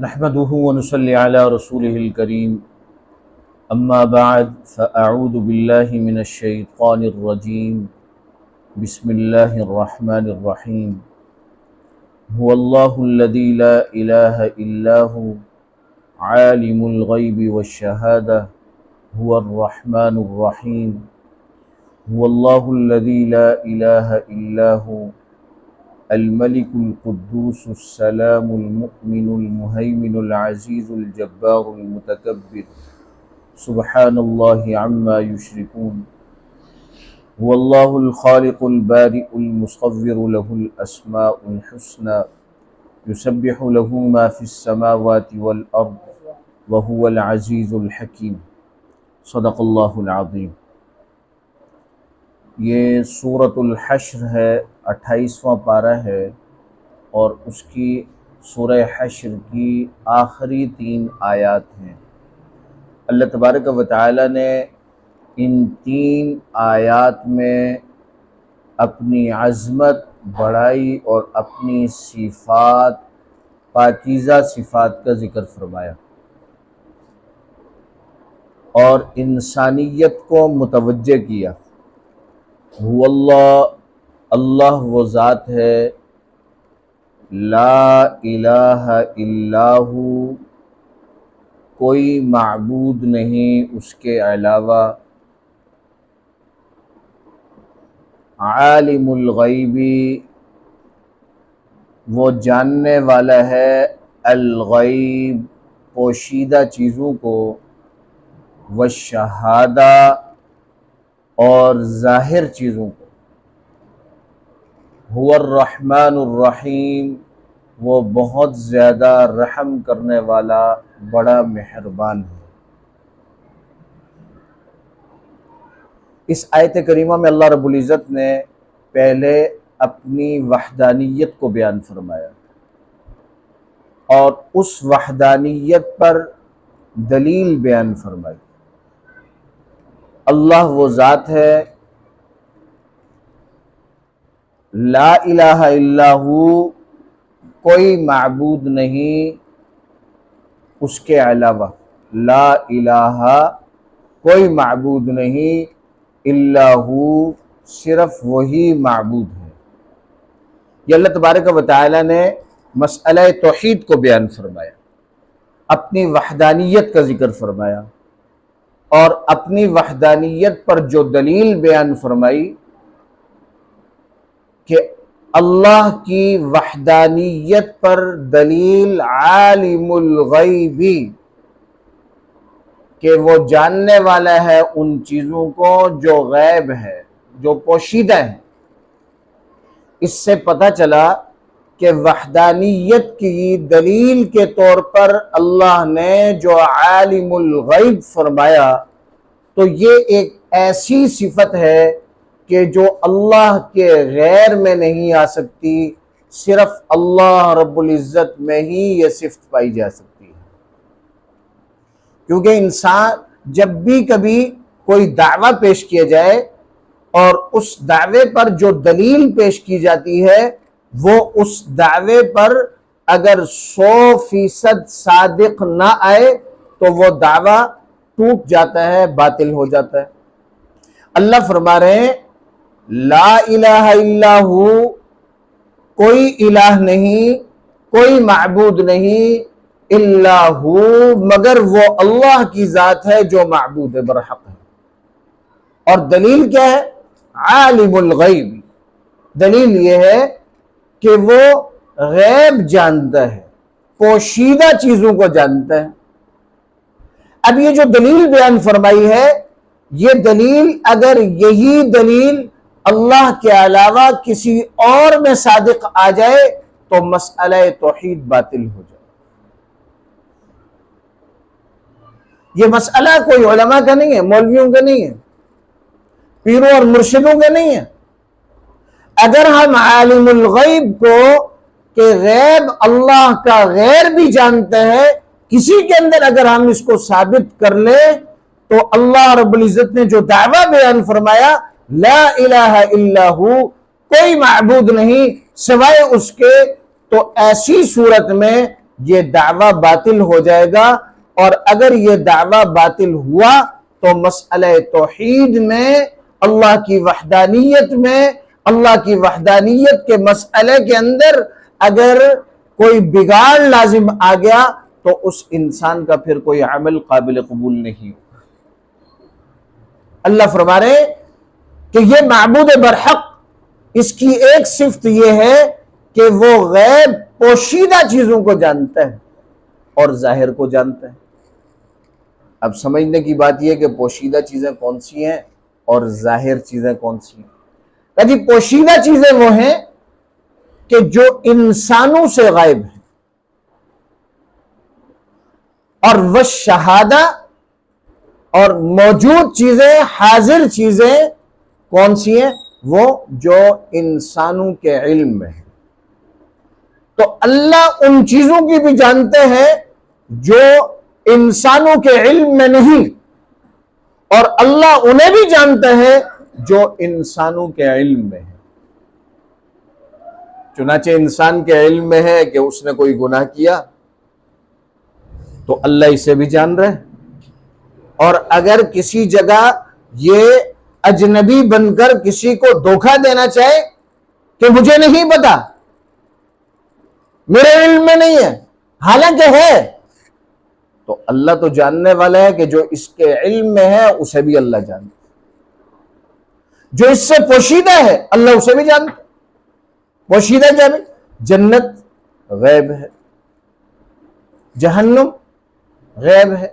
نحمده ونصلي على رسوله الكريم اما بعد فاعوذ بالله من الشيطان الرجيم بسم الله الرحمن الرحيم هو الله الذي لا اله الا هو عالم الغيب والشهادة هو الرحمن الرحيم هو الله الذي لا اله الا هو الملك القدوس السلام المؤمن المهيمن العزيز الجبار المتكبر سبحان الله عما يشركون هو الله الخالق البارئ المصور له الأسماء الحسنى يسبح له ما في السماوات والأرض وهو العزيز الحكيم صدق اللہ العظیم۔ یہ سورۃ الحشر ہے، 28واں پارہ ہے، اور اس کی سورہ حشر کی آخری 3 آیات ہیں۔ اللہ تبارک و تعالی نے ان 3 آیات میں اپنی عظمت، بڑائی اور اپنی صفات، پاکیزہ صفات کا ذکر فرمایا اور انسانیت کو متوجہ کیا۔ اللہ وہ ذات ہے، لا الہ الا ہو، کوئی معبود نہیں اس کے علاوہ، عالم الغیب، وہ جاننے والا ہے الغیب، پوشیدہ چیزوں کو، والشہادہ، اور ظاہر چیزوں کو، هو الرحمن الرحیم، وہ بہت زیادہ رحم کرنے والا، بڑا مہربان ہے۔ اس آیت کریمہ میں اللہ رب العزت نے پہلے اپنی وحدانیت کو بیان فرمایا اور اس وحدانیت پر دلیل بیان فرمائی۔ اللہ وہ ذات ہے، لا الہ الا ہو، کوئی معبود نہیں اس کے علاوہ، لا الہ، کوئی معبود نہیں، الا ہو، صرف وہی معبود ہے۔ یہ اللہ تبارک و تعالی نے مسئلہ توحید کو بیان فرمایا، اپنی وحدانیت کا ذکر فرمایا، اور اپنی وحدانیت پر جو دلیل بیان فرمائی کہ اللہ کی وحدانیت پر دلیل عالم الغیب، کہ وہ جاننے والا ہے ان چیزوں کو جو غیب ہے، جو پوشیدہ ہے۔ اس سے پتہ چلا کہ وحدانیت کی دلیل کے طور پر اللہ نے جو عالم الغیب فرمایا، تو یہ ایک ایسی صفت ہے کہ جو اللہ کے غیر میں نہیں آ سکتی، صرف اللہ رب العزت میں ہی یہ صفت پائی جا سکتی ہے۔ کیونکہ انسان جب بھی کبھی کوئی دعویٰ پیش کیا جائے اور اس دعوے پر جو دلیل پیش کی جاتی ہے، وہ اس دعوے پر اگر 100% صادق نہ آئے تو وہ دعویٰ ٹوٹ جاتا ہے، باطل ہو جاتا ہے۔ اللہ فرما رہے ہیں لا الہ الا ہو، کوئی الہ نہیں، کوئی معبود نہیں، الا ہو، مگر وہ اللہ کی ذات ہے جو معبود برحق ہے۔ اور دلیل کیا ہے؟ عالم الغیب، دلیل یہ ہے کہ وہ غیب جانتا ہے، پوشیدہ چیزوں کو جانتا ہے۔ اب یہ جو دلیل بیان فرمائی ہے، یہ دلیل اگر یہی دلیل اللہ کے علاوہ کسی اور میں صادق آ جائے تو مسئلہ توحید باطل ہو جائے۔ یہ مسئلہ کوئی علماء کا نہیں ہے، مولویوں کا نہیں ہے، پیروں اور مرشدوں کا نہیں ہے۔ اگر ہم عالم الغیب کو کہ غیب اللہ کا غیر بھی جانتا ہے، کسی کے اندر اگر ہم اس کو ثابت کر لیں تو اللہ رب العزت نے جو دعویٰ بیان فرمایا لا الہ الا ہو، کوئی معبود نہیں سوائے اس کے، تو ایسی صورت میں یہ دعویٰ باطل ہو جائے گا، اور اگر یہ دعویٰ باطل ہوا تو مسئلہ توحید میں، اللہ کی وحدانیت میں، اللہ کی وحدانیت کے مسئلے کے اندر اگر کوئی بگاڑ لازم آ گیا تو اس انسان کا پھر کوئی عمل قابل قبول نہیں ہوگا۔ اللہ فرما رہے کہ یہ معبود برحق، اس کی ایک صفت یہ ہے کہ وہ غیب پوشیدہ چیزوں کو جانتا ہے اور ظاہر کو جانتا ہے۔ اب سمجھنے کی بات یہ کہ پوشیدہ چیزیں کون سی ہیں اور ظاہر چیزیں کون سی ہیں۔ کہ جی پوشیدہ چیزیں وہ ہیں کہ جو انسانوں سے غائب ہیں، اور وہ شہادہ اور موجود چیزیں، حاضر چیزیں کون سی ہیں؟ وہ جو انسانوں کے علم میں ہیں۔ تو اللہ ان چیزوں کی بھی جانتے ہیں جو انسانوں کے علم میں نہیں، اور اللہ انہیں بھی جانتا ہے جو انسانوں کے علم میں ہے۔ چنانچہ انسان کے علم میں ہے کہ اس نے کوئی گناہ کیا تو اللہ اسے بھی جان رہے، اور اگر کسی جگہ یہ اجنبی بن کر کسی کو دھوکہ دینا چاہے کہ مجھے نہیں پتا، میرے علم میں نہیں ہے، حالانکہ ہے، تو اللہ تو جاننے والا ہے کہ جو اس کے علم میں ہے اسے بھی اللہ جانتا ہے، جو اس سے پوشیدہ ہے اللہ اسے بھی جانتا ہے۔ پوشیدہ کیا ہے؟ جنت غیب ہے، جہنم غیب ہے،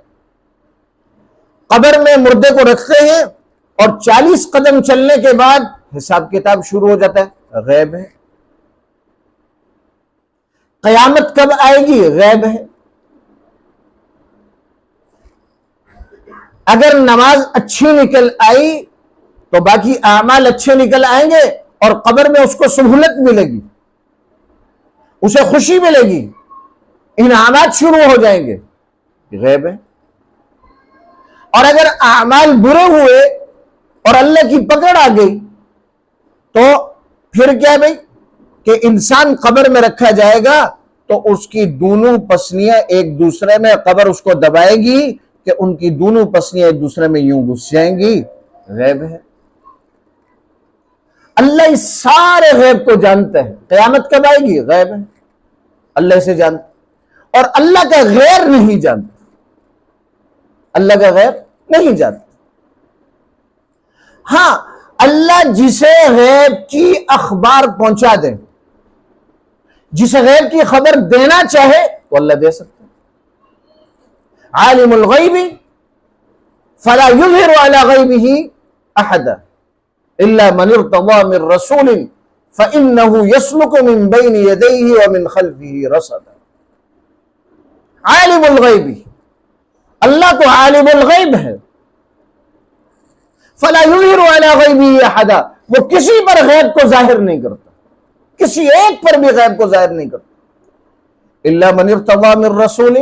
قبر میں مردے کو رکھتے ہیں اور 40 قدم چلنے کے بعد حساب کتاب شروع ہو جاتا ہے، غیب ہے۔ قیامت کب آئے گی؟ غیب ہے۔ اگر نماز اچھی نکل آئی تو باقی اعمال اچھے نکل آئیں گے، اور قبر میں اس کو سہولت ملے گی، اسے خوشی ملے گی، انعامات شروع ہو جائیں گے، غیب ہے۔ اور اگر اعمال برے ہوئے اور اللہ کی پکڑ آ گئی تو پھر کیا بھائی کہ انسان قبر میں رکھا جائے گا تو اس کی دونوں پسلیاں ایک دوسرے میں، قبر اس کو دبائے گی کہ ان کی دونوں پسلیاں ایک دوسرے میں یوں گھس جائیں گی، غیب ہے۔ اللہ اس سارے غیب کو جانتا ہے۔ قیامت کب آئے گی؟ غیب ہے، اللہ اسے جانتا ہے، اور اللہ کا غیر نہیں جانتا، اللہ کا غیر نہیں جانتا۔ ہاں اللہ جسے غیب کی اخبار پہنچا دے، جسے غیب کی خبر دینا چاہے تو اللہ دے سکتا ہے۔ عالم الغیب فلا یظہر علی غیبہ احدا الا من ارتضى من رسول فإنه يسلك من بين يديه ومن خلفه رصدا۔ عالم الغیب، اللہ تو عالم الغیب ہے، فلا یظہر علی غیبہ احدا، وہ کسی پر غیب کو ظاہر نہیں کرتا، کسی ایک پر بھی غیب کو ظاہر نہیں کرتا، الا من ارتضى من رسول،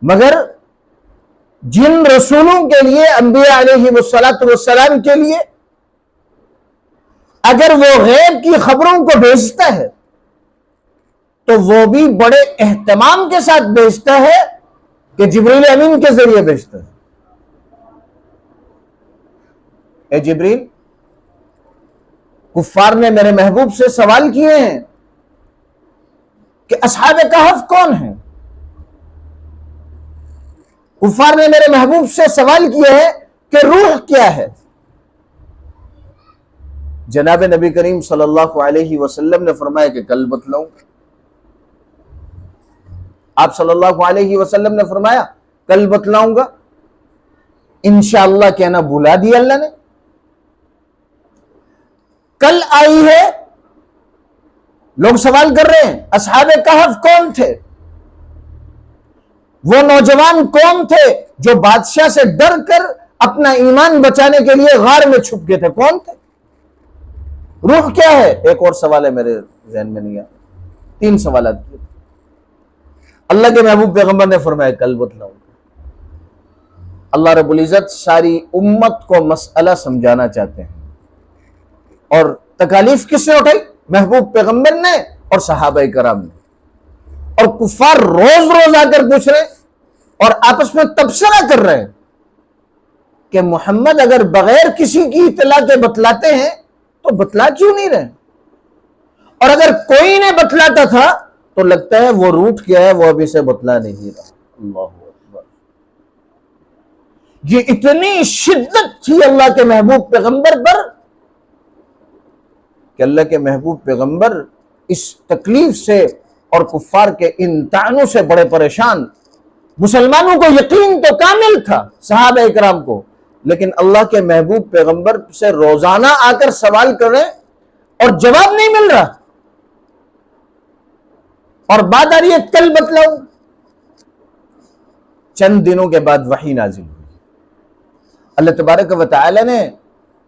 مگر جن رسولوں کے لیے، انبیاء علیہ السلام کے لیے اگر وہ غیب کی خبروں کو بھیجتا ہے تو وہ بھی بڑے اہتمام کے ساتھ بھیجتا ہے کہ جبریل امین کے ذریعے بھیجتا ہے۔ اے جبریل، کفار نے میرے محبوب سے سوال کیے ہیں کہ اصحاب کہف کون ہیں؟ کفار نے میرے محبوب سے سوال کیا ہے کہ روح کیا ہے؟ جناب نبی کریم صلی اللہ علیہ وسلم نے فرمایا کہ کل بتلاؤں گا۔ آپ صلی اللہ علیہ وسلم نے فرمایا کل بتلاؤں گا، انشاءاللہ کہنا بھلا دیا اللہ نے۔ کل آئی ہے، لوگ سوال کر رہے ہیں اصحاب کہف کون تھے؟ وہ نوجوان کون تھے جو بادشاہ سے ڈر کر اپنا ایمان بچانے کے لیے غار میں چھپ گئے تھے؟ کون تھے؟ روح کیا ہے؟ ایک اور سوال ہے میرے ذہن میں نہیں آیا، 3 سوالات کیے۔ اللہ کے محبوب پیغمبر نے فرمایا کل بتلاؤں گا۔ اللہ رب العزت ساری امت کو مسئلہ سمجھانا چاہتے ہیں، اور تکالیف کس نے اٹھائی؟ محبوب پیغمبر نے اور صحابہ کرام نے، اور کفار روز روز آ کر پوچھ رہے اور آپس میں تبصرہ کر رہے ہیں کہ محمد اگر بغیر کسی کی اطلاع کے بتلاتے ہیں تو بتلا کیوں نہیں رہے، اور اگر کوئی نے بتلاتا تھا تو لگتا ہے وہ روٹ کیا ہے، وہ ابھی سے بتلا نہیں رہا۔ اللہ اکبر، یہ اتنی شدت تھی اللہ کے محبوب پیغمبر پر کہ اللہ کے محبوب پیغمبر اس تکلیف سے اور کفار کے ان طعنوں سے بڑے پریشان۔ مسلمانوں کو یقین تو کامل تھا، صحابہ اکرام کو، لیکن اللہ کے محبوب پیغمبر سے روزانہ آ کر سوال کر رہے اور جواب نہیں مل رہا، اور بات آ رہی ہے کل بتلاؤ۔ چند دنوں کے بعد وحی نازل ہوئی۔ اللہ تبارک و تعالی نے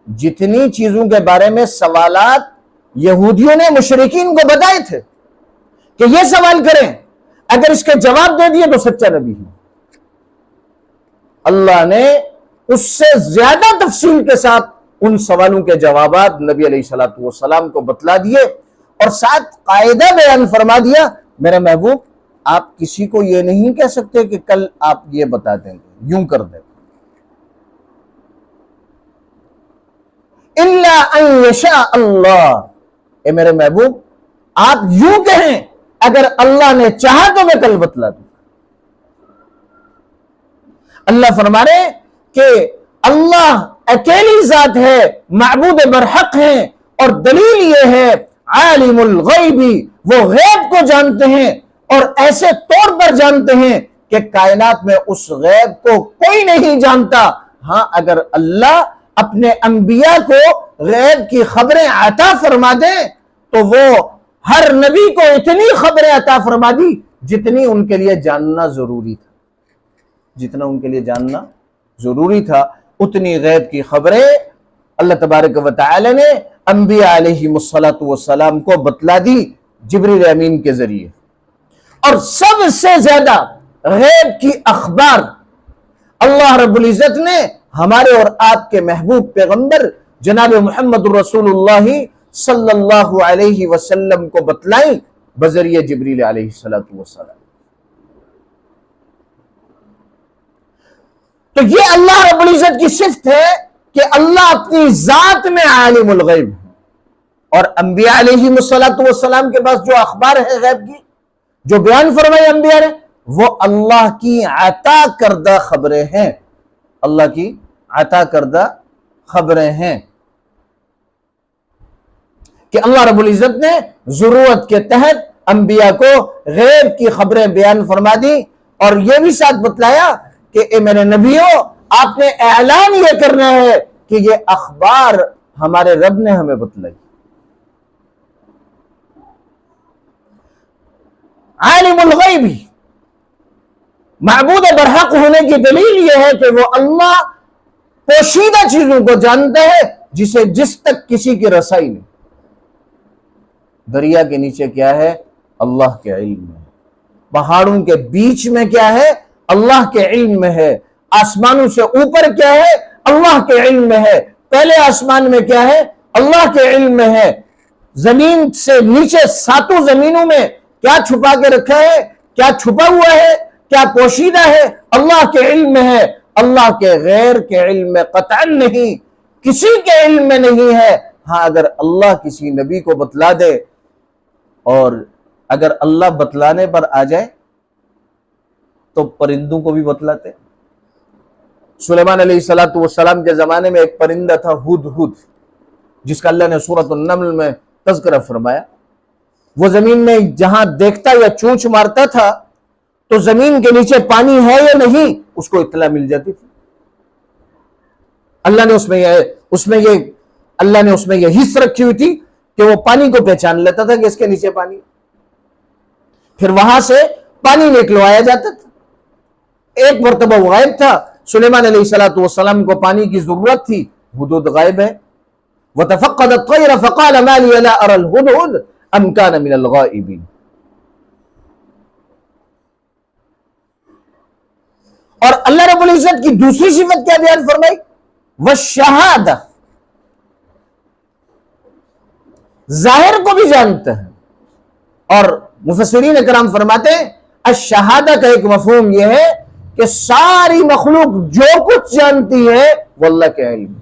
جتنی چیزوں کے بارے میں سوالات یہودیوں نے مشرکین کو بتائے تھے کہ یہ سوال کریں، اگر اس کے جواب دے دیے تو سچا نبی ہے، اللہ نے اس سے زیادہ تفصیل کے ساتھ ان سوالوں کے جوابات نبی علیہ السلام کو بتلا دیے، اور ساتھ قاعدہ بیان فرما دیا، میرے محبوب آپ کسی کو یہ نہیں کہہ سکتے کہ کل آپ یہ بتا دیں گے، یوں کر دیں، الا ان یشاء اللہ، اے میرے محبوب آپ یوں کہیں اگر اللہ نے چاہا تو میں کل بتلا دوں۔ اللہ فرما رہے کہ اللہ اکیلی ذات ہے، معبود برحق ہے، اور دلیل یہ ہے عالم الغیبی، وہ غیب کو جانتے ہیں اور ایسے طور پر جانتے ہیں کہ کائنات میں اس غیب کو کوئی نہیں جانتا۔ ہاں اگر اللہ اپنے انبیاء کو غیب کی خبریں عطا فرما دیں تو وہ ہر نبی کو اتنی خبریں عطا فرما دی جتنی ان کے لیے جاننا ضروری تھا، جتنا ان کے لیے جاننا ضروری تھا اتنی غیب کی خبریں اللہ تبارک و تعالی نے انبیاء علیہ السلام کو بتلا دی جبریل امین کے ذریعے۔ اور سب سے زیادہ غیب کی اخبار اللہ رب العزت نے ہمارے اور آپ کے محبوب پیغمبر جناب محمد رسول اللہ صلی اللہ علیہ وسلم کو بتلائیں بذریعہ جبریل علیہ السلام۔ تو یہ اللہ رب العزت کی صفت ہے کہ اللہ اپنی ذات میں عالم الغیب ہے، اور انبیاء علیہ السلام کے پاس جو اخبار ہے غیب کی، جو بیان فرمائے انبیاء نے، وہ اللہ کی عطا کردہ خبریں ہیں، اللہ کی عطا کردہ خبریں ہیں کہ اللہ رب العزت نے ضرورت کے تحت انبیاء کو غیب کی خبریں بیان فرما دی، اور یہ بھی ساتھ بتلایا کہ اے میرے نبیوں آپ نے اعلان یہ کرنا ہے کہ یہ اخبار ہمارے رب نے ہمیں بتلائی۔ عالم الغیب، معبود برحق ہونے کی دلیل یہ ہے کہ وہ اللہ پوشیدہ چیزوں کو جانتا ہے جس تک کسی کی رسائی نہیں۔ دریا کے نیچے کیا ہے؟ اللہ کے علم میں۔ پہاڑوں کے بیچ میں کیا ہے؟ اللہ کے علم میں ہے۔ آسمانوں سے اوپر کیا ہے؟ اللہ کے علم میں ہے۔ پہلے آسمان میں کیا ہے؟ اللہ کے علم میں ہے۔ زمین سے نیچے ساتوں زمینوں میں کیا چھپا کے رکھا ہے، کیا چھپا ہوا ہے، کیا پوشیدہ ہے، اللہ کے علم میں ہے۔ اللہ کے غیر کے علم میں قطعاً نہیں، کسی کے علم میں نہیں ہے۔ ہاں اگر اللہ کسی نبی کو بتلا دے، اور اگر اللہ بتلانے پر آ جائے تو پرندوں کو بھی بتلاتے۔ سلیمان علیہ السلام کے زمانے میں ایک پرندہ تھا ہدہد، جس کا اللہ نے سورۃ النمل میں تذکرہ فرمایا۔ وہ زمین میں جہاں دیکھتا یا چونچ مارتا تھا تو زمین کے نیچے پانی ہے یا نہیں اس کو اطلاع مل جاتی تھی۔ اللہ نے اس میں یہ حص رکھی ہوئی تھی کہ وہ پانی کو پہچان لیتا تھا کہ اس کے نیچے پانی، پھر وہاں سے پانی نکلوایا جاتا تھا۔ ایک مرتبہ وہ غائب تھا، سلیمان علیہ السلام کو پانی کی ضرورت تھی، ہدہد غائب ہے۔ وَتَفَقَّدَ الطَّيْرَ فَقَالَ مَا لِيَ لَا أَرَى الْهُدْهُدَ أَمْ كَانَ مِنَ الْغَائِبِينَ۔ اور اللہ رب العزت کی دوسری صفت کیا بیان فرمائی؟ وَالشَّهَادَةِ، ظاہر کو بھی جانتا ہے، اور مفسرین اکرام فرماتے ہیں الشہادہ کا ایک مفہوم یہ ہے کہ ساری مخلوق جو کچھ جانتی ہے وہ اللہ کے علم ہے.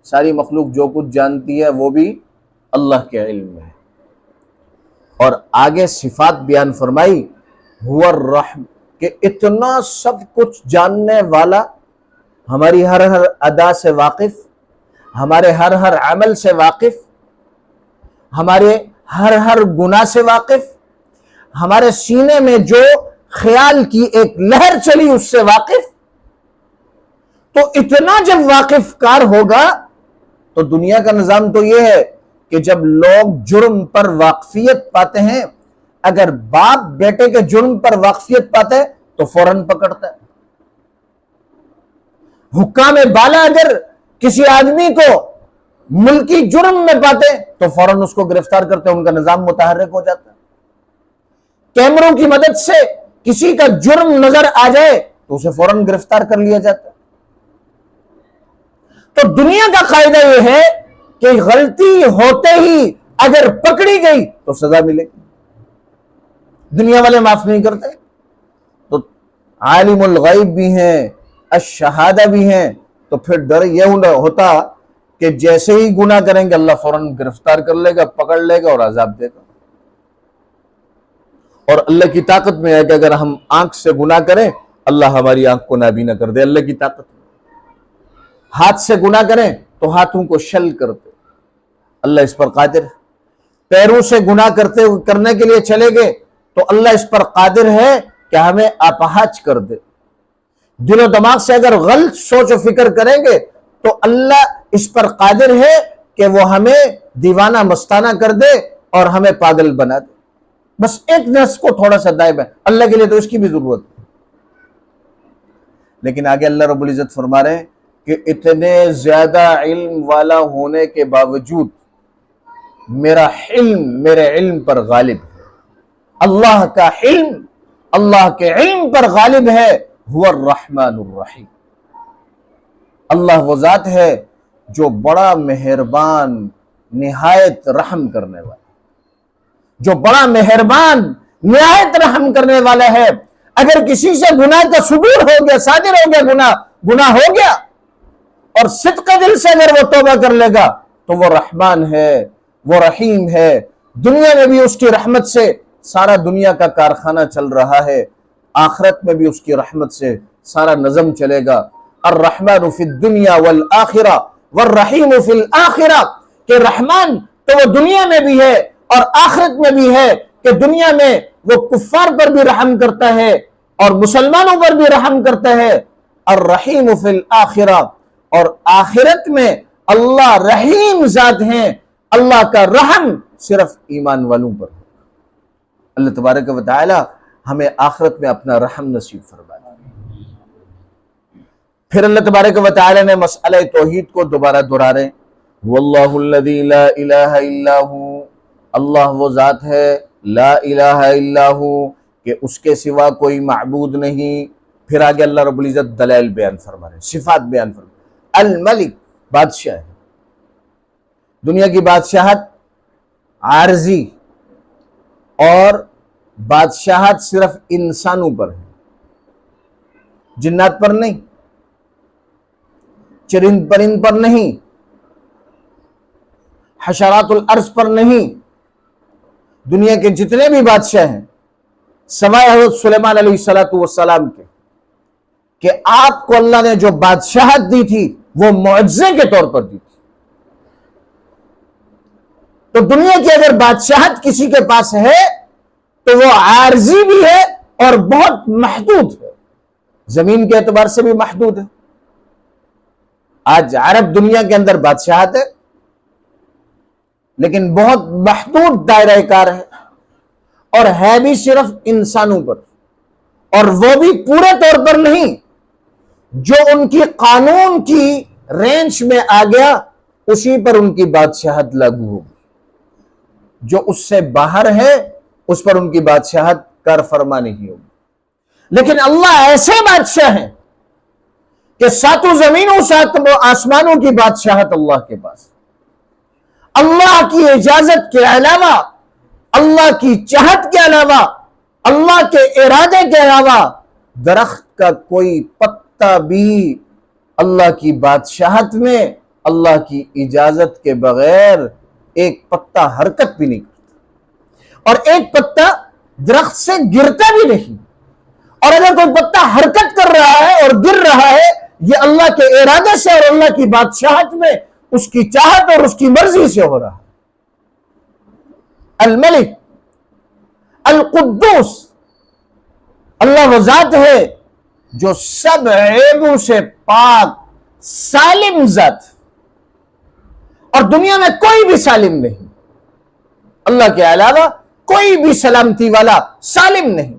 ساری مخلوق جو کچھ جانتی ہے وہ بھی اللہ کے علم میں ہے. اور آگے صفات بیان فرمائی هو الرحم، کہ اتنا سب کچھ جاننے والا، ہماری ہر ادا سے واقف، ہمارے ہر عمل سے واقف، ہمارے ہر گناہ سے واقف، ہمارے سینے میں جو خیال کی ایک لہر چلی اس سے واقف. تو اتنا جب واقف کار ہوگا تو دنیا کا نظام تو یہ ہے کہ جب لوگ جرم پر واقفیت پاتے ہیں، اگر باپ بیٹے کے جرم پر واقفیت پاتے ہیں تو فوراً پکڑتا ہے. حکام بالا اگر کسی آدمی کو ملکی جرم میں پاتے تو فوراً اس کو گرفتار کرتے ہیں، ان کا نظام متحرک ہو جاتا ہے. کیمروں کی مدد سے کسی کا جرم نظر آ جائے تو اسے فوراً گرفتار کر لیا جاتا ہے. تو دنیا کا قاعدہ یہ ہے کہ غلطی ہوتے ہی اگر پکڑی گئی تو سزا ملے گی. دنیا والے معاف نہیں کرتے. تو عالم الغیب بھی ہیں، الشہادہ بھی ہیں، تو پھر ڈر یہ ہوتا کہ جیسے ہی گناہ کریں گے اللہ فوراً گرفتار کر لے گا، پکڑ لے گا اور عذاب دے گا. اور اللہ کی طاقت میں ہے کہ اگر ہم آنکھ سے گناہ کریں اللہ ہماری آنکھ کو نابینا کر دے. اللہ کی طاقت میں. ہاتھ سے گناہ کریں تو ہاتھوں کو شل کر دے، اللہ اس پر قادر ہے. پیروں سے گناہ کرنے کے لیے چلے گئے تو اللہ اس پر قادر ہے کہ ہمیں اپاہج کر دے. دل و دماغ سے اگر غلط سوچ و فکر کریں گے تو اللہ اس پر قادر ہے کہ وہ ہمیں دیوانہ مستانہ کر دے اور ہمیں پاگل بنا دے. بس ایک نفس کو تھوڑا سا دائب ہے، اللہ کے لیے تو اس کی بھی ضرورت ہے. لیکن آگے اللہ رب العزت فرما رہے ہیں کہ اتنے زیادہ علم والا ہونے کے باوجود میرا علم میرے علم پر غالب ہے. اللہ کا علم اللہ کے علم پر غالب ہے. هو الرحمن الرحیم. اللہ وہ ذات ہے جو بڑا مہربان نہایت رحم کرنے والا، جو بڑا مہربان نہایت رحم کرنے والا ہے. اگر کسی سے گناہ کا صدور ہو گیا، صادر ہو گیا، گناہ ہو گیا، اور صدق دل سے اگر وہ توبہ کر لے گا تو وہ رحمان ہے، وہ رحیم ہے. دنیا میں بھی اس کی رحمت سے سارا دنیا کا کارخانہ چل رہا ہے، آخرت میں بھی اس کی رحمت سے سارا نظم چلے گا. الرحمن فی الدنیا والآخرہ والرحیم فی الآخرہ، کہ رحمان تو وہ دنیا میں بھی ہے اور آخرت میں بھی ہے، کہ دنیا میں وہ کفار پر بھی رحم کرتا ہے اور مسلمانوں پر بھی رحم کرتا ہے. الرحیم فی الآخرہ، اور آخرت میں اللہ رحیم ذات ہیں. اللہ کا رحم صرف ایمان والوں پر. اللہ تبارک و تعالی ہمیں آخرت میں اپنا رحم نصیب فرمائے. پھر اللہ تبارک و تعالی نے مسئلہ توحید کو دوبارہ دہرائے. واللہ الذی لا الہ الا ہو، اللہ وہ ذات ہے لا الہ الا ہو کہ اس کے سوا کوئی معبود نہیں. پھر آگے اللہ رب العزت دلائل بیان فرما رہے، صفات بیان فرما رہے. الملک، بادشاہ ہے. دنیا کی بادشاہت عارضی اور بادشاہت صرف انسانوں پر ہے، جنات پر نہیں، چرند پرند پر نہیں، حشرات الارض پر نہیں. دنیا کے جتنے بھی بادشاہ ہیں سوائے حضرت سلیمان علیہ السلام کے، کہ آپ کو اللہ نے جو بادشاہت دی تھی وہ معجزے کے طور پر دی تھی. تو دنیا کی اگر بادشاہت کسی کے پاس ہے تو وہ عارضی بھی ہے اور بہت محدود ہے، زمین کے اعتبار سے بھی محدود ہے. آج عرب دنیا کے اندر بادشاہت ہے لیکن بہت محدود دائرہ کار ہے، اور ہے بھی صرف انسانوں پر، اور وہ بھی پورے طور پر نہیں. جو ان کی قانون کی رینج میں آ گیا اسی پر ان کی بادشاہت لاگو ہوگی. جو اس سے باہر ہے اس پر ان کی بادشاہت کار فرما نہیں ہوگی. لیکن اللہ ایسے بادشاہ ہیں کہ ساتوں زمینوں ساتوں آسمانوں کی بادشاہت اللہ کے پاس. اللہ کی اجازت کے علاوہ اللہ کی چاہت کے علاوہ، اللہ کے ارادے کے علاوہ درخت کا کوئی پتا بھی اللہ کی بادشاہت میں اللہ کی اجازت کے بغیر ایک پتا حرکت بھی نہیں کرتا، اور ایک پتا درخت سے گرتا بھی نہیں، اور اگر کوئی پتا حرکت کر رہا ہے اور گر رہا ہے یہ اللہ کے ارادے سے اور اللہ کی بادشاہت میں اس کی چاہت اور اس کی مرضی سے ہو رہا ہے۔ الملک القدوس، اللہ وہ ذات ہے جو سب عیبوں سے پاک سالم ذات، اور دنیا میں کوئی بھی سالم نہیں، اللہ کے علاوہ کوئی بھی سلامتی والا سالم نہیں،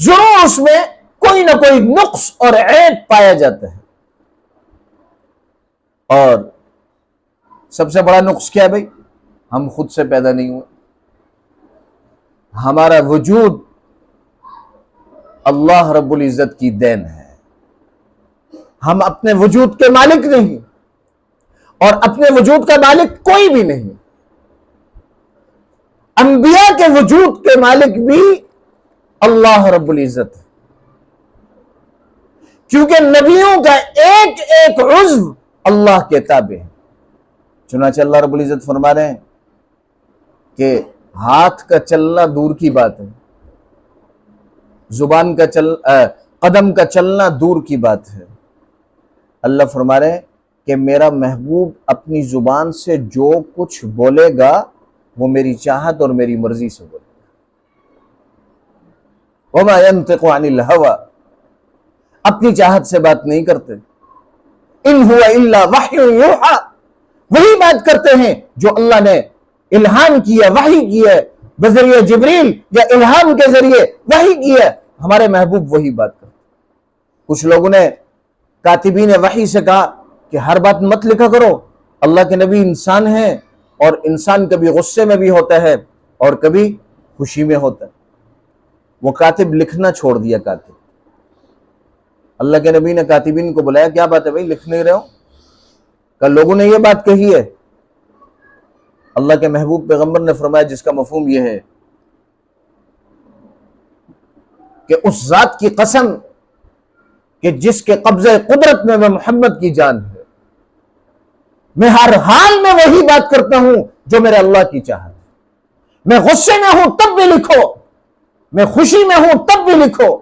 ضرور اس میں کوئی نہ کوئی نقص اور عیب پایا جاتا ہے۔ اور سب سے بڑا نقص کیا ہے بھائی؟ ہم خود سے پیدا نہیں ہوئے، ہمارا وجود اللہ رب العزت کی دین ہے، ہم اپنے وجود کے مالک نہیں، اور اپنے وجود کا مالک کوئی بھی نہیں۔ انبیاء کے وجود کے مالک بھی اللہ رب العزت ہے، کیونکہ نبیوں کا ایک ایک عضو اللہ کے تابع ہے۔ چنانچہ اللہ رب العزت فرما رہے ہیں کہ ہاتھ کا چلنا دور کی بات ہے، زبان کا قدم کا چلنا دور کی بات ہے، اللہ فرما رہے ہیں کہ میرا محبوب اپنی زبان سے جو کچھ بولے گا وہ میری چاہت اور میری مرضی سے بولے گا۔ وَمَا يَنْطِقُ عَنِ الْهَوَىٰ، اپنی چاہت سے بات نہیں کرتے، إِنْ هُوَ إِلَّا وَحْيٌ يُوحَىٰ، وہی بات کرتے ہیں جو اللہ نے الہام کیا، وحی کیا بذریعہ جبریل یا الہام کے ذریعے وحی کیا، ہمارے محبوب وہی بات کرتے۔ کچھ لوگوں نے کاتبین وحی سے کہا کہ ہر بات مت لکھا کرو، اللہ کے نبی انسان ہیں اور انسان کبھی غصے میں بھی ہوتا ہے اور کبھی خوشی میں ہوتا ہے۔ وہ کاتب لکھنا چھوڑ دیا۔ کاتب، اللہ کے نبی نے کاتبین کو بلایا، کیا بات ہے بھائی لکھ نہیں رہے ہو؟ کہ لوگوں نے یہ بات کہی ہے۔ اللہ کے محبوب پیغمبر نے فرمایا جس کا مفہوم یہ ہے کہ اس ذات کی قسم کہ جس کے قبضہ قدرت میں محمد کی جان ہے، میں ہر حال میں وہی بات کرتا ہوں جو میرے اللہ کی چاہت ہے۔ میں غصے میں ہوں تب بھی لکھو، میں خوشی میں ہوں تب بھی لکھو،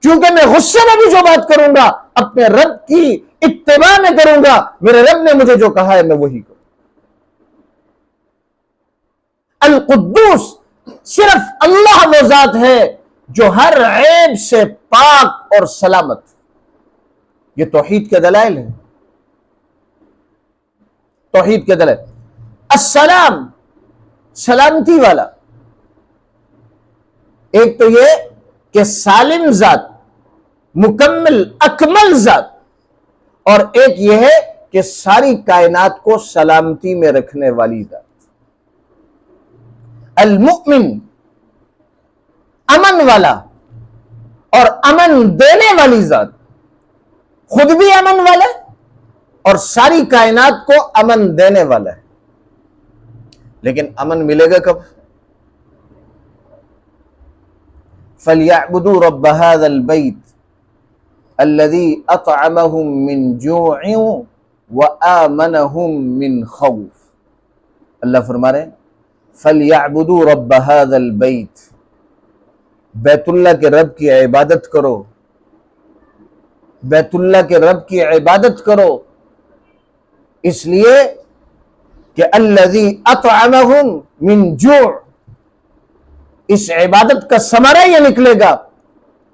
کیونکہ میں غصے میں بھی جو بات کروں گا اپنے رب کی اتباع میں کروں گا، میرے رب نے مجھے جو کہا ہے میں وہی کروں۔ القدوس، صرف اللہ وہ ذات ہے جو ہر عیب سے پاک اور سلامت۔ یہ توحید کے دلائل ہیں، توحید کے دلائل۔ السلام، سلامتی والا۔ ایک تو یہ کہ سالم ذات، مکمل اکمل ذات، اور ایک یہ ہے کہ ساری کائنات کو سلامتی میں رکھنے والی ذات۔ المؤمن، امن والا اور امن دینے والی ذات، خود بھی امن والا ہے اور ساری کائنات کو امن دینے والا ہے۔ لیکن امن ملے گا کب؟ فَلْيَعْبُدُوا رَبَّ هَذَا الْبَيْتِ الَّذِي أَطْعَمَهُم مِّن جُوعٍ وَآمَنَهُم مِّن خَوْفٍ۔ اللہ فرما رہے ہیں فَلْيَعْبُدُوا رَبَّ هَذَا الْبَيْتِ، بیت اللہ کے رب کی عبادت کرو، بیت اللہ کے رب کی عبادت کرو، اس لیے کہ الذی اطعمہم من جوع، اس عبادت کا ثمرہ یہ نکلے گا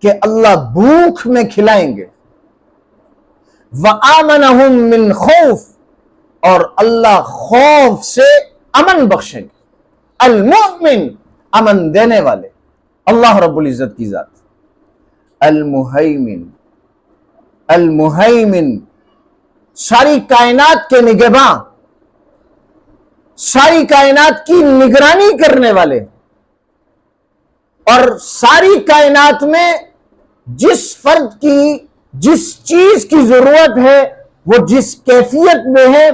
کہ اللہ بھوک میں کھلائیں گے، وآمنہم من خوف، اور اللہ خوف سے امن بخشیں گے۔ المؤمن، امن دینے والے، اللہ رب العزت کی ذات۔ المہیمن، المہیمن، ساری کائنات کے نگہباں، ساری کائنات کی نگرانی کرنے والے، اور ساری کائنات میں جس فرد کی جس چیز کی ضرورت ہے وہ جس کیفیت میں ہے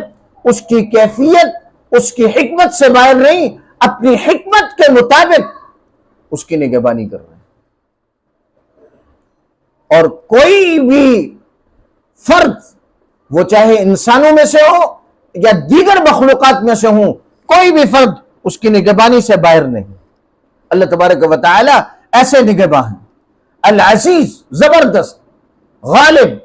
اس کی کیفیت اس کی حکمت سے باہر نہیں، اپنی حکمت کے مطابق اس کی نگہبانی کر رہے ہیں. اور کوئی بھی فرد، وہ چاہے انسانوں میں سے ہو یا دیگر مخلوقات میں سے ہوں، کوئی بھی فرد اس کی نگہبانی سے باہر نہیں. اللہ تبارک و تعالی ایسے نگہباں ہیں، العزیز زبردست، غالب،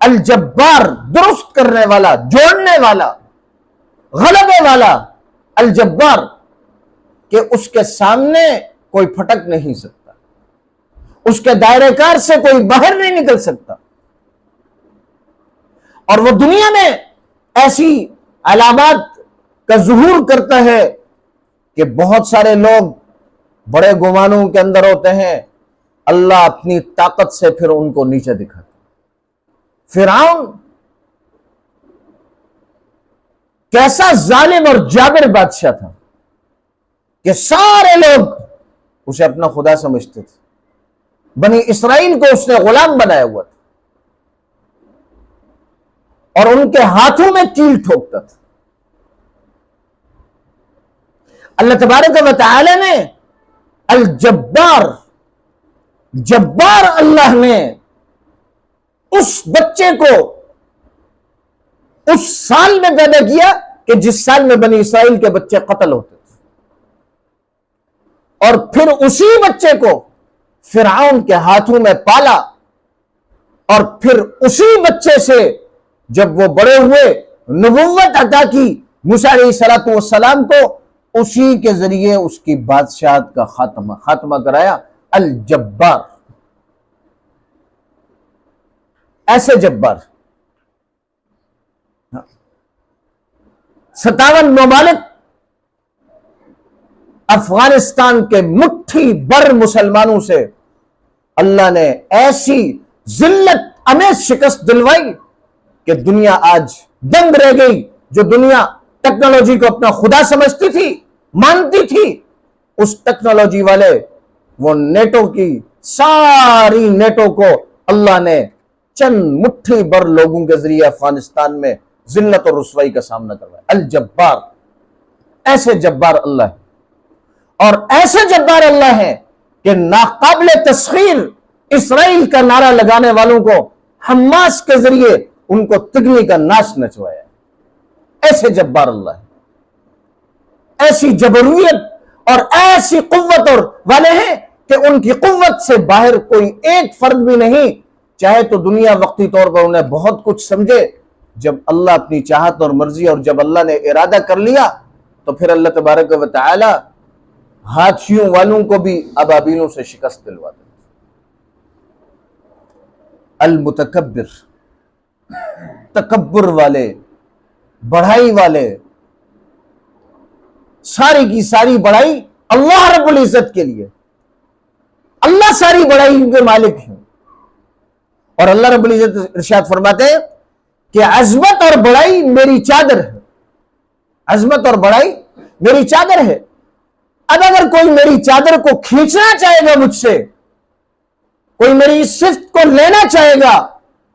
الجبار درست کرنے والا، جوڑنے والا، غلبے والا، الجبار کہ اس کے سامنے کوئی پھٹک نہیں سکتا، اس کے دائرے کار سے کوئی باہر نہیں نکل سکتا. اور وہ دنیا میں ایسی علامات کا ظہور کرتا ہے کہ بہت سارے لوگ بڑے گمانوں کے اندر ہوتے ہیں، اللہ اپنی طاقت سے پھر ان کو نیچے دکھاتا. فرعون کیسا ظالم اور جابر بادشاہ تھا کہ سارے لوگ اسے اپنا خدا سمجھتے تھے. بنی اسرائیل کو اس نے غلام بنایا ہوا تھا اور ان کے ہاتھوں میں کیل ٹھوکتا تھا. اللہ تبارک و تعالی نے الجبار، جبار اللہ نے اس بچے کو اس سال میں پیدا کیا کہ جس سال میں بنی اسرائیل کے بچے قتل ہوتے تھے، اور پھر اسی بچے کو فرعون کے ہاتھوں میں پالا، اور پھر اسی بچے سے جب وہ بڑے ہوئے نبوت عطا کی موسیٰ علیہ السلام کو، اسی کے ذریعے اس کی بادشاہت کا خاتمہ کرایا. الجبار، ایسے جبار. 57 ممالک افغانستان کے مٹھی بر مسلمانوں سے اللہ نے ایسی ذلت امیز شکست دلوائی کہ دنیا آج دنگ رہ گئی. جو دنیا ٹیکنالوجی کو اپنا خدا سمجھتی تھی، مانتی تھی، اس ٹیکنالوجی والے وہ نیٹو کی ساری نیٹو کو اللہ نے چند مٹھی بر لوگوں کے ذریعے افغانستان میں ذلت اور رسوائی کا سامنا کروایا. الجبار، ایسے جبار اللہ ہے. اور ایسے جبار اللہ ہے کہ ناقابل تسخیر اسرائیل کا نعرہ لگانے والوں کو حماس کے ذریعے ان کو تگنی کا ناچ نچوایا. ایسے جبار اللہ ہے. ایسی جبرویت اور ایسی قوت اور والے ہیں کہ ان کی قوت سے باہر کوئی ایک فرد بھی نہیں. چاہے تو دنیا وقتی طور پر انہیں بہت کچھ سمجھے، جب اللہ اپنی چاہت اور مرضی اور جب اللہ نے ارادہ کر لیا تو پھر اللہ تبارک و تعالی ہاتھیوں والوں کو بھی ابابیلوں سے شکست دلواتے. المتکبر، تکبر والے، بڑائی والے، ساری کی ساری بڑائی اللہ رب العزت کے لیے. اللہ ساری بڑائی کے مالک ہیں. اور اللہ رب العزت ارشاد فرماتے ہیں کہ عظمت اور بڑائی میری چادر ہے. عظمت اور بڑائی میری چادر ہے. اب اگر کوئی میری چادر کو کھینچنا چاہے گا مجھ سے، کوئی میری اس صفت کو لینا چاہے گا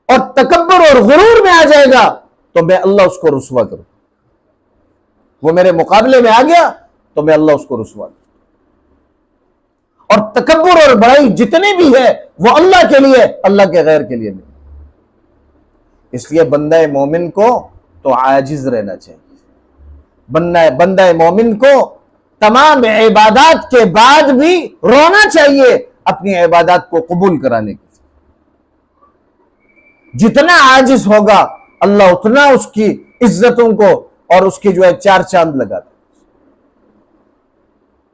اور تکبر اور غرور میں آ جائے گا تو میں اللہ اس کو رسوا کروں. وہ میرے مقابلے میں آ گیا تو میں اللہ اس کو رسوا کروں. اور تکبر اور بڑائی جتنے بھی ہے وہ اللہ کے لیے، اللہ کے غیر کے لیے نہیں. اس لیے بندہ مومن کو تو عاجز رہنا چاہیے. بندہ مومن کو تمام عبادات کے بعد بھی رونا چاہیے اپنی عبادات کو قبول کرانے کے. جتنا عاجز ہوگا اللہ اتنا اس کی عزتوں کو اور اس کی چار چاند لگاتا.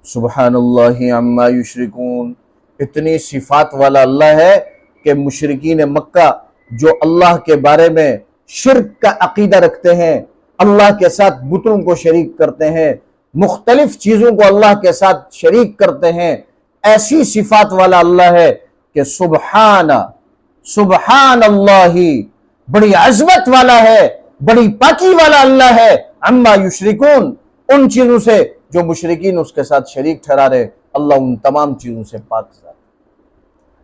سبحان اللہ عما یشرکون. اتنی صفات والا اللہ ہے کہ مشرکین مکہ جو اللہ کے بارے میں شرک کا عقیدہ رکھتے ہیں، اللہ کے ساتھ بتوں کو شریک کرتے ہیں، مختلف چیزوں کو اللہ کے ساتھ شریک کرتے ہیں، ایسی صفات والا اللہ ہے کہ سبحان اللہ، بڑی عظمت والا ہے، بڑی پاکی والا اللہ ہے. عما یشرکون، ان چیزوں سے جو مشرکین اس کے ساتھ شریک ٹھہرا رہے، اللہ ان تمام چیزوں سے پاک ذات.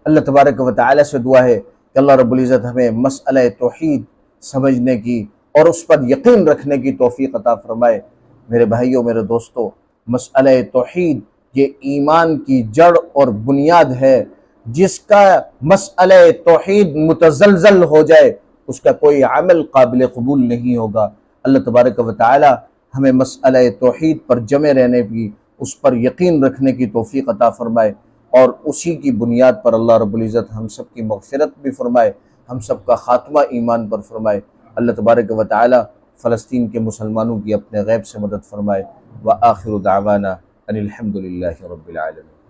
اللہ تبارک و تعالی سے دعا ہے کہ اللہ رب العزت ہمیں مسئلہ توحید سمجھنے کی اور اس پر یقین رکھنے کی توفیق عطا فرمائے. میرے بھائیوں، میرے دوستوں، مسئلہ توحید یہ ایمان کی جڑ اور بنیاد ہے، جس کا مسئلہ توحید متزلزل ہو جائے اس کا کوئی عمل قابل قبول نہیں ہوگا۔ اللہ تبارک و تعالی ہمیں مسئلہ توحید پر جمع رہنے کی، اس پر یقین رکھنے کی توفیق عطا فرمائے، اور اسی کی بنیاد پر اللہ رب العزت ہم سب کی مغفرت بھی فرمائے، ہم سب کا خاتمہ ایمان پر فرمائے۔ اللہ تبارک و تعالی فلسطین کے مسلمانوں کی اپنے غیب سے مدد فرمائے۔ وآخر دعوانا ان الحمد للہ رب العالمین۔